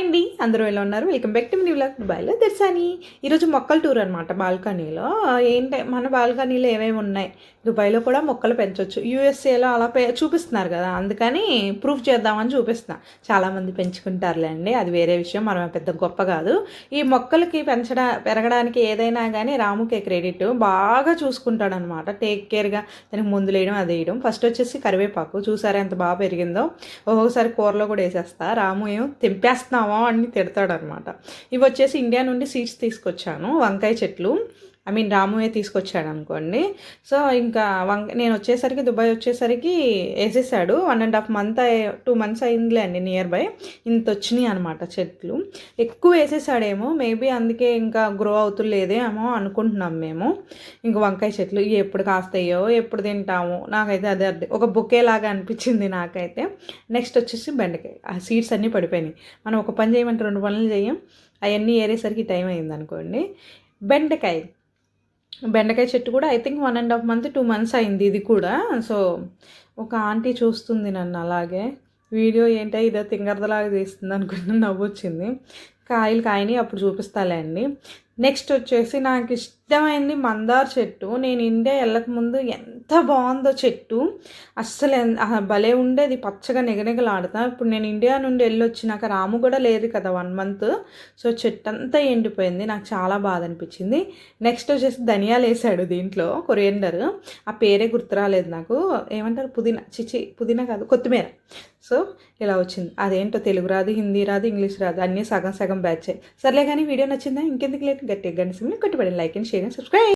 Hi అండి, అందరూ ఎలా ఉన్నారు? Welcome back to mini vlog. దుబాయ్లో దర్శని. ఈరోజు మొక్కల టూర్ అనమాట. బాల్కనీలో ఏంటి మన బాల్కనీలో ఏమేమి ఉన్నాయి, దుబాయ్లో కూడా మొక్కలు పెంచవచ్చు. యూఎస్ఏలో అలా చూపిస్తున్నారు కదా, అందుకని ప్రూఫ్ చేద్దామని చూపిస్తున్నా. చాలామంది పెంచుకుంటారులే అండి, అది వేరే విషయం, మనం పెద్ద గొప్ప కాదు. ఈ మొక్కలకి పెరగడానికి ఏదైనా కానీ రాముకే క్రెడిట్. బాగా చూసుకుంటాడనమాట, టేక్ కేర్గా దానికి మందులు వేయడం అది వేయడం. ఫస్ట్ వచ్చేసి కరివేపాకు చూసారా ఎంత బాగా పెరిగిందో. ఒక్కొక్కసారి కూరలో కూడా వేసేస్తా. రాము ఏం తెంపేస్తున్నావా అని తిడతాడనమాట. ఇవి వచ్చేసి ఇండియా నుండి సీడ్స్ తీసుకొచ్చాను, వంకాయ చెట్లు. రాముయే తీసుకొచ్చాడు అనుకోండి. సో ఇంకా నేను వచ్చేసరికి, దుబాయ్ వచ్చేసరికి వేసేసాడు. 1.5 మంత్ 2 మంత్స్ అయిందిలే అండి, నియర్ బై. ఇంత వచ్చినాయి అనమాట చెట్లు. ఎక్కువ వేసేసాడేమో, మేబీ అందుకే ఇంకా గ్రో అవుతులేదేమో అనుకుంటున్నాం మేము. ఇంక వంకాయ చెట్లు ఎప్పుడు కాస్తాయో, ఎప్పుడు తింటాము, నాకైతే అదే ఒక బొకే లాగా అనిపించింది నాకైతే. నెక్స్ట్ వచ్చేసి బెండకాయ. ఆ సీడ్స్ అన్నీ పడిపోయినాయి. మనం ఒక పని చేయమంటే 2 పనులు చేయం. అవన్నీ ఏరేసరికి టైం అయింది అనుకోండి. బెండకాయ చెట్టు కూడా ఐ థింక్ 1.5 మంత్ 2 మంత్స్ అయింది ఇది కూడా. సో ఒక ఆంటీ చూస్తుంది నన్ను అలాగే, వీడియో ఏంటో ఇదో తింగరదలాగా తీస్తుంది అనుకుంటే నవ్వొచ్చింది. కాయని అప్పుడు చూపిస్తాలే అండి. నెక్స్ట్ వచ్చేసి నాకు ఇష్టమైంది మందార చెట్టు. నేను ఇండియా వెళ్ళకముందు ఎంత బాగుందో చెట్టు, అస్సలు భలే ఉండేది, పచ్చగా నిగనిగలాడుతా. ఇప్పుడు నేను ఇండియా నుండి వచ్చినాక రాము కూడా లేదు కదా 1 మంత్. సో చెట్టు అంతా ఎండిపోయింది, నాకు చాలా బాధ అనిపించింది. నెక్స్ట్ వచ్చేసి ధనియాలు వేసాడు దీంట్లో, కొరియండర్. ఆ పేరే గుర్తురాలేదు నాకు, ఏమంటారు, పుదీనా కాదు, కొత్తిమీర. సో ఇలా వచ్చింది. అదేంటో తెలుగు రాదు, హిందీ రాదు, ఇంగ్లీష్ రాదు, అన్నీ సగం సగం బ్యాచ్. సర్లే కానీ వీడియో నచ్చిందా? ఇంకెందుకు లేట్, గట్టిగా గంట సిమ్ని కొట్టుబడి like and share and subscribe.